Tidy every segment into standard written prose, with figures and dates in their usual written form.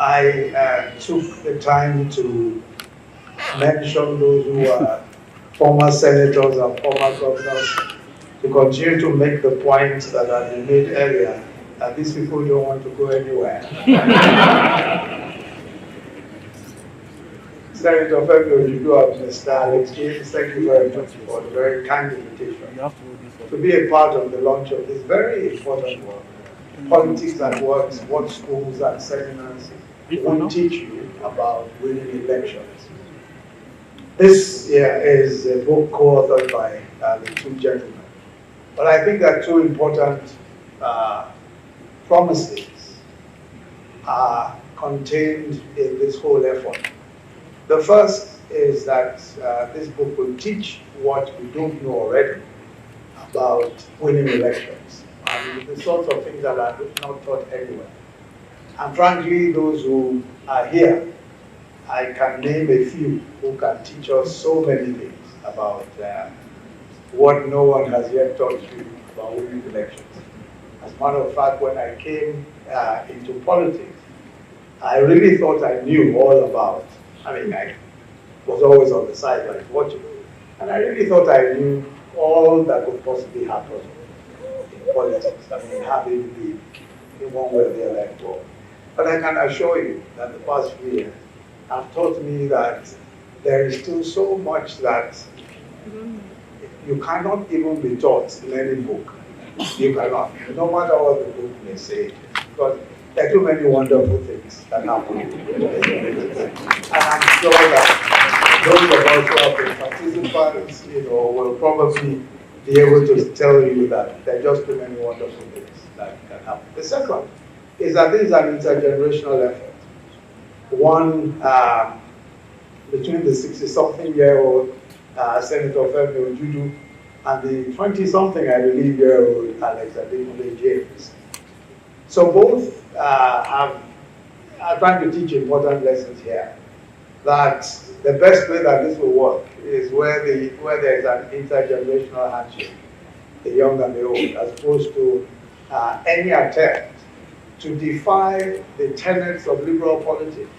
I took the time to mention those who are former senators and former governors to continue to make the points that have been made earlier, that these people don't want to go anywhere. Senator Femi Ojudu and Mr. Thank you very much for the very kind invitation to be a part of the launch of this very important work. Politics that Works, what schools and seminars will teach you about winning elections. This is a book co-authored by the two gentlemen. But I think that two important promises are contained in this whole effort. The first is that this book will teach what we don't know already about winning elections. And the sorts of things that are not taught anywhere. And frankly, those who are here, I can name a few who can teach us so many things about what no one has yet taught you about winning elections. As a matter of fact, when I came into politics, I really thought I knew all about. I mean, I was always on the sidelines watching, and I really thought I knew all that could possibly happen in politics. I mean, having been in one way or the other involved. But I can assure you that the past few years have taught me that there is still so much that you cannot even be taught in any book. You cannot, no matter what the book may say, because there are too many wonderful things that happen. And I'm sure that those of us who have been participants, will probably be able to tell you that there are just too many wonderful things that can happen. The second is that this is an intergenerational effort. One between the 60-something-year-old Senator Femi Ojudu and the 20-something, I believe, year-old Alex Adekunle James. So both are trying to teach important lessons here. That the best way that this will work is where there is an intergenerational handshake, the young and the old, as opposed to any attempt to defy the tenets of liberal politics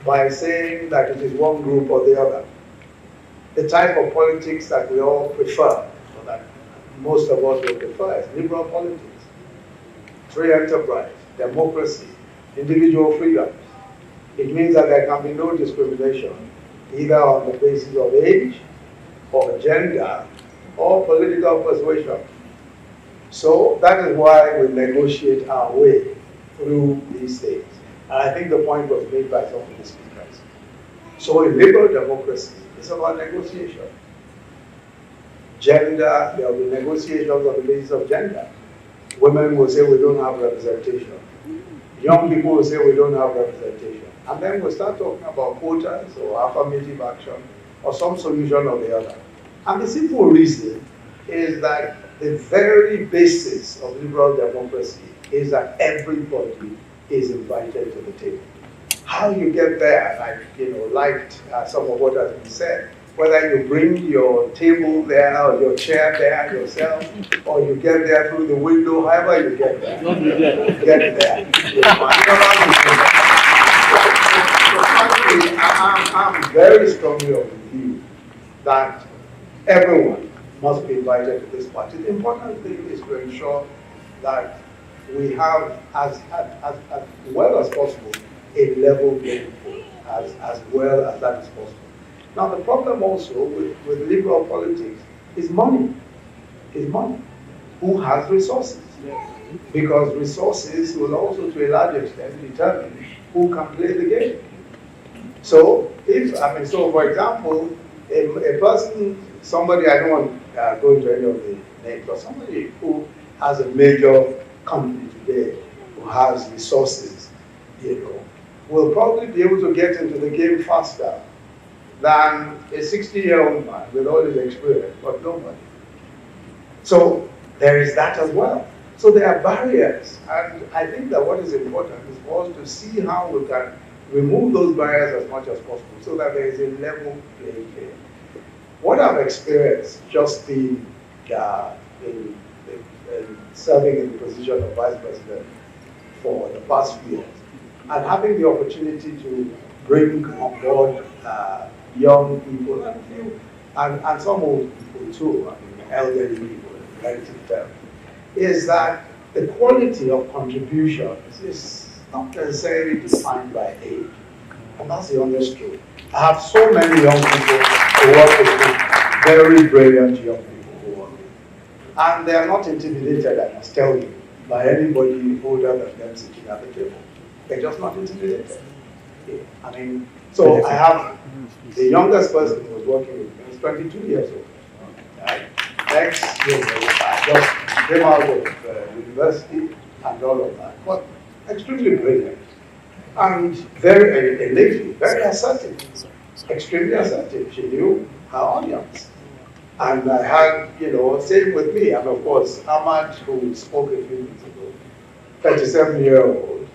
by saying that it is one group or the other. The type of politics that we all prefer, or that most of us will prefer, is liberal politics. Free enterprise, democracy, individual freedoms. It means that there can be no discrimination, either on the basis of age, or gender, or political persuasion. So that is why we negotiate our way through these things. And I think the point was made by some of the speakers. So in liberal democracy, it's about negotiation. Gender, there will be negotiations on the basis of gender. Women will say we don't have representation. Young people will say we don't have representation. And then we'll start talking about quotas or affirmative action or some solution or the other. And the simple reason is that the very basis of liberal democracy is that everybody is invited to the table. How you get there, I liked some of what has been said. Whether you bring your table there or your chair there yourself, or you get there through the window, however you get there, you get there. I'm very strongly of the view that everyone must be invited to this party. The important thing is to ensure that we have, as well as possible, a level playing field, as well as that is possible. Now, the problem also with liberal politics is money. Is money. Who has resources? Because resources will also, to a large extent, determine who can play the game. So, for example, a person, somebody, I don't want to go into any of the names, but somebody who has a major company today, who has resources, will probably be able to get into the game faster than a 60-year-old man with all his experience, but no money. So there is that as well. So there are barriers, and I think that what is important is for us to see how we can remove those barriers as much as possible so that there is a level playing field. What I've experienced just being in serving in the position of Vice President for the past few years, and having the opportunity to bring on board young people and some old people too, I mean, elderly people in relative terms, is that the quality of contributions is not necessarily defined by age. And that's the honest truth. I have so many young people who work with me, very brilliant young people who work with me. And they are not intimidated, I must tell you, by anybody older than them sitting at the table. They're just not intimidated. I mean, so I have the youngest person who was working with me, was 22 years old. Right? Next year, I just came out of university and all of that. But extremely brilliant. And very innately, very assertive. Extremely assertive. She knew her audience. And I had, same with me. And of course, Ahmad, who spoke a few minutes ago, 37-year-old,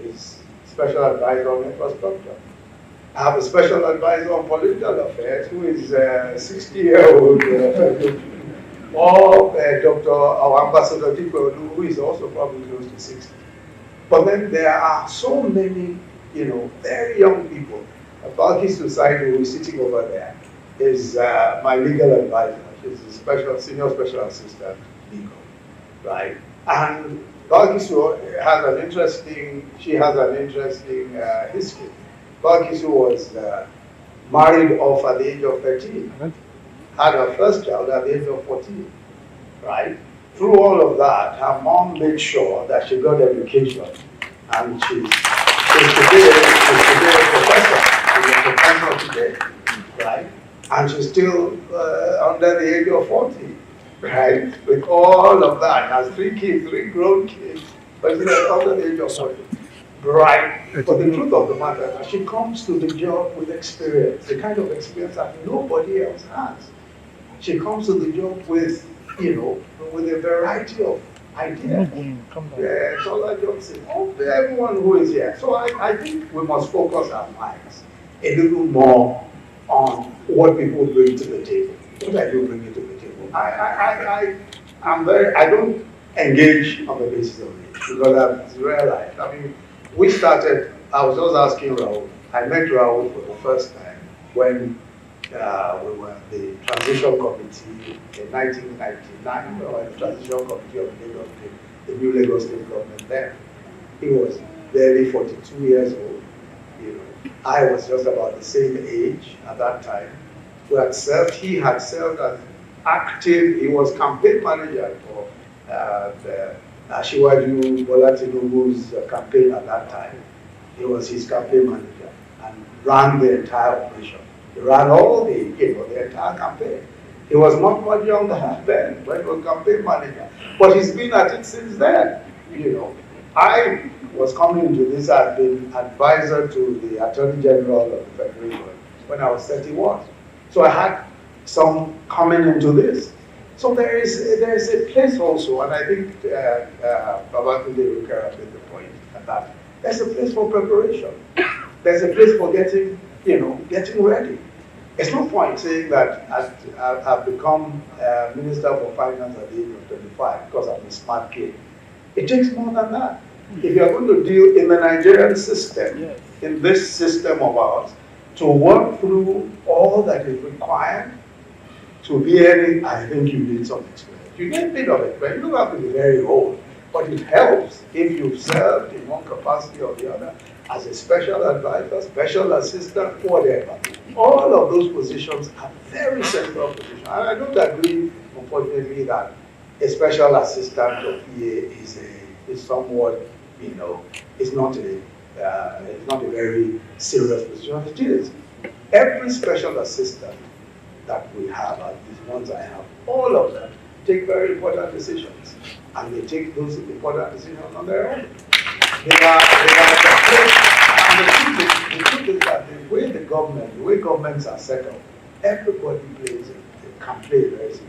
is special advisor on infrastructure. I have a special advisor on political affairs who is a 60-year-old or Dr. or Ambassador Dikwe, who is also probably close to 60. But then there are so many, very young people. Balki Society, who is sitting over there, is my legal advisor. She's a senior special assistant legal, right? And Balkisu has an interesting history. Balkisu was married off at the age of 13, had her first child at the age of 14, right? Through all of that, her mom made sure that she got education, and she's today a professor. She's a professor today, right? And she's still under the age of 40, right? With all of that, has 3 kids, 3 grown kids, but she's under the age of 40, right? But the truth of the matter is that she comes to the job with experience, the kind of experience that nobody else has. She comes to the job with, with a variety of ideas. Tola Johnson, everyone who is here. So I think we must focus our minds a little more on what people bring to the table. What are you bringing to the table? I don't engage on the basis of it because I've realized. I mean, I was just asking Raul. I met Raul for the first time when we were the transition committee in 1999. We were the transition committee of Lagos State, the new Lagos State government then. He was barely 42 years old. I was just about the same age at that time. He had served as active, he was campaign manager for Asiwaju Bola Tinubu's campaign at that time. He was his campaign manager and ran the entire operation. He ran all the entire campaign. He was not much younger then when he was campaign manager, but he's been at it since then. I was coming into this, I'd been advisor to the Attorney General of the Federation when I was 31. So I had some coming into this. So there is a place also, and I think Babatunde Rukara made the point at that. There's a place for preparation. There's a place for getting ready. It's no point saying that I've become Minister for Finance at the age of 25 because I'm a smart kid. It takes more than that. If you're going to deal in the Nigerian system, in this system of ours, to work through all that is required to be any, I think you need some experience. You need a bit of experience. You don't have to be very old, but it helps if you've served in one capacity or the other as a special advisor, special assistant, whatever. All of those positions are very central positions. And I don't agree, unfortunately, that a special assistant or PA is somewhat, it's not a very serious position. It is. Every special assistant that we have, and these ones I have, all of them take very important decisions, and they take those important decisions on their own. And the truth is that the way governments are set up, everybody can play very seriously.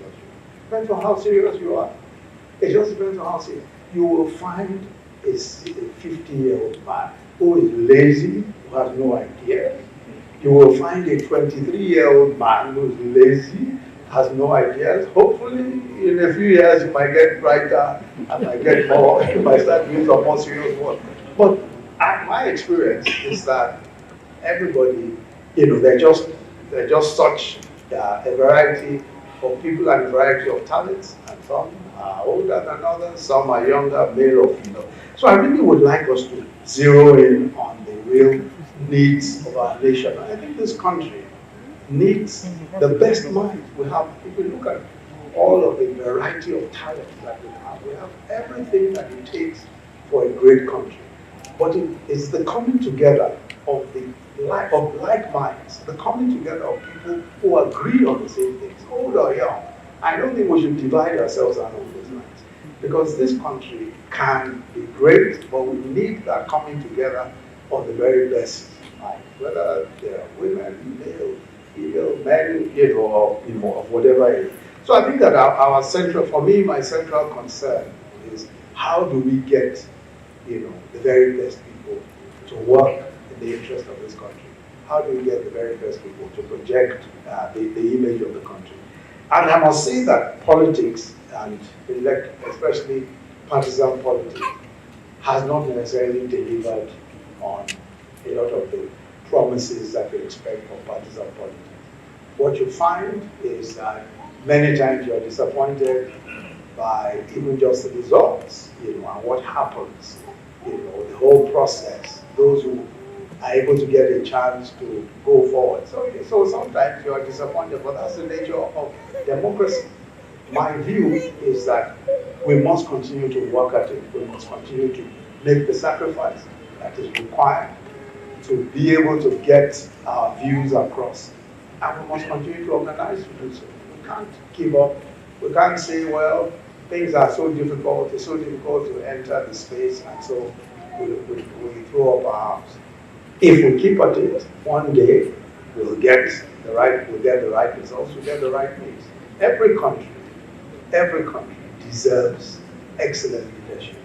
Depends on how serious you are. It just depends on how serious. You will find a 50-year-old man who is lazy, who has no idea. You will find a 23-year-old man who is lazy, has no ideas. Hopefully, in a few years, you might get brighter and might get more, you might start doing some more serious work. But My experience is that everybody, they're just such a variety of people and a variety of talents, and some are older than others, some are younger, male or female. So I really would like us to zero in on the real needs of our nation. I think this country needs the best minds. We have, if you look at all of the variety of talents that we have everything that it takes for a great country. But it's the coming together of like minds, the coming together of people who agree on the same things, old or young. I don't think we should divide ourselves along those lines, because this country can be great, but we need that coming together of the very best minds, whether they're women, male, female, men, of whatever age. So I think that for me, my central concern is how do we get, the very best people to work in the interest of this country? How do we get the very best people to project the image of the country? And I must say that politics, and especially partisan politics, has not necessarily delivered on a lot of the promises that we expect from partisan politics. What you find is that many times you're disappointed by even just the results, and what happens, the whole process, those who are able to get a chance to go forward. So sometimes you're disappointed, but that's the nature of democracy. My view is that we must continue to work at it. We must continue to make the sacrifice that is required to be able to get our views across. And we must continue to organize to do so. We can't give up. We can't say, well, things are so difficult, it's so difficult to enter the space, and so we throw up our arms. If we keep at it, one day we'll get the right results, we'll get the right things. Every country deserves excellent leadership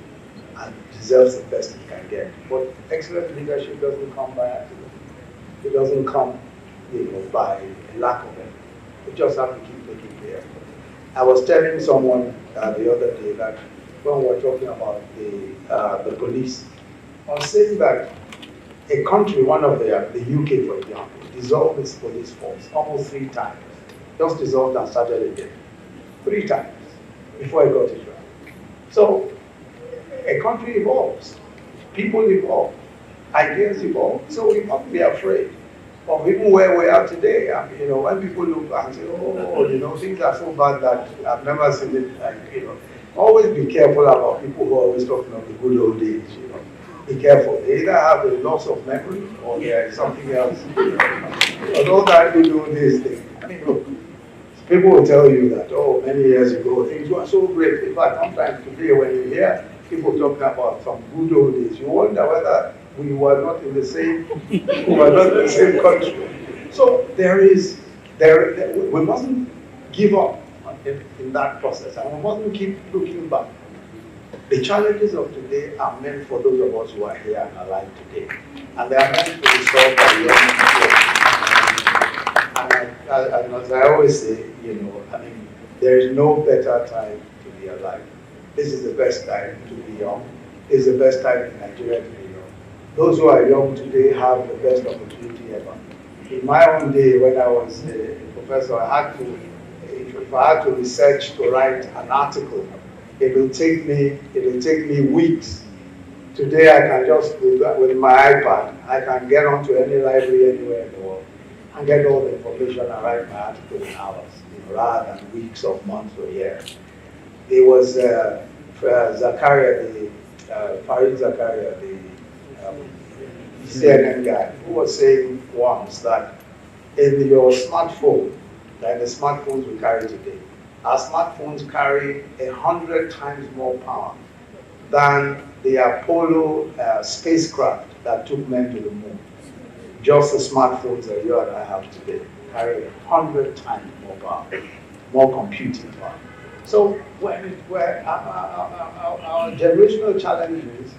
and deserves the best it can get. But excellent leadership doesn't come by accident. It doesn't come by a lack of effort. We just have to keep making the effort. I was telling someone the other day that when we were talking about the police, I was saying that a country, one of the UK, for example, dissolved its police force almost 3 times. Just dissolved and started again. 3 times before it got it right. So a country evolves, people evolve, ideas evolve. So we must be afraid of even where we are today. When people look and say, things are so bad that I've never seen it, always be careful about people who are always talking of the good old days, Be careful. They either have a loss of memory or there is something else. Although that we do this thing. People will tell you that, many years ago, things were so great. In fact, sometimes today when you hear people talking about some good old days, you wonder whether we were not in the same country. So we mustn't give up in that process, and we mustn't keep looking back. The challenges of today are meant for those of us who are here and alive today, and they are meant to be solved by young people. And as I always say, there is no better time to be alive. This is the best time to be young. This is the best time in Nigeria to be young. Those who are young today have the best opportunity ever. In my own day, when I was a professor, if I had to research to write an article, it will take me weeks. Today, I can just, with my iPad, I can get onto any library anywhere in the world and get all the information and write my article in hours, rather than weeks or months or years. There was Farid Zakaria, the CNN guy, who was saying once that in your smartphone, like the smartphones we carry today, our smartphones carry 100 times more power than the Apollo spacecraft that took men to the moon. Just the smartphones that you and I have today carry 100 times more power, more computing power. So where our generational challenges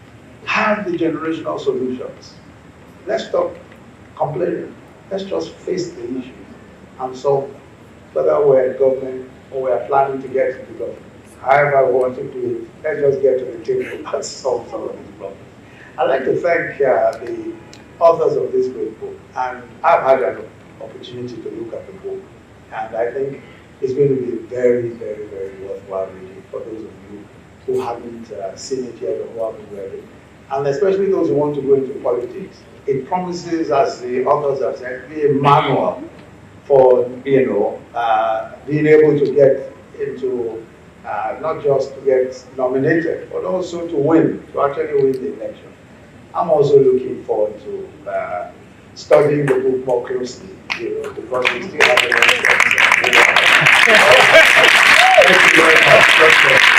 have the generational solutions. Let's stop complaining. Let's just face the issues and solve them. Whether we're in government or we're planning to get into government. However we want to do it, let's just get to the table and solve some of these problems. I'd like to thank the authors of this great book, and I've had an opportunity to look at the book, and I think it's going to be a very, very, very worthwhile reading for those of you who haven't seen it yet or who haven't read it, and especially those who want to go into politics. It promises, as the authors have said, to be a manual for being able to get into not just to get nominated, but also to win, to actually win the election. I'm also looking forward to studying the book more closely, because we still have a lot of Thank you very much.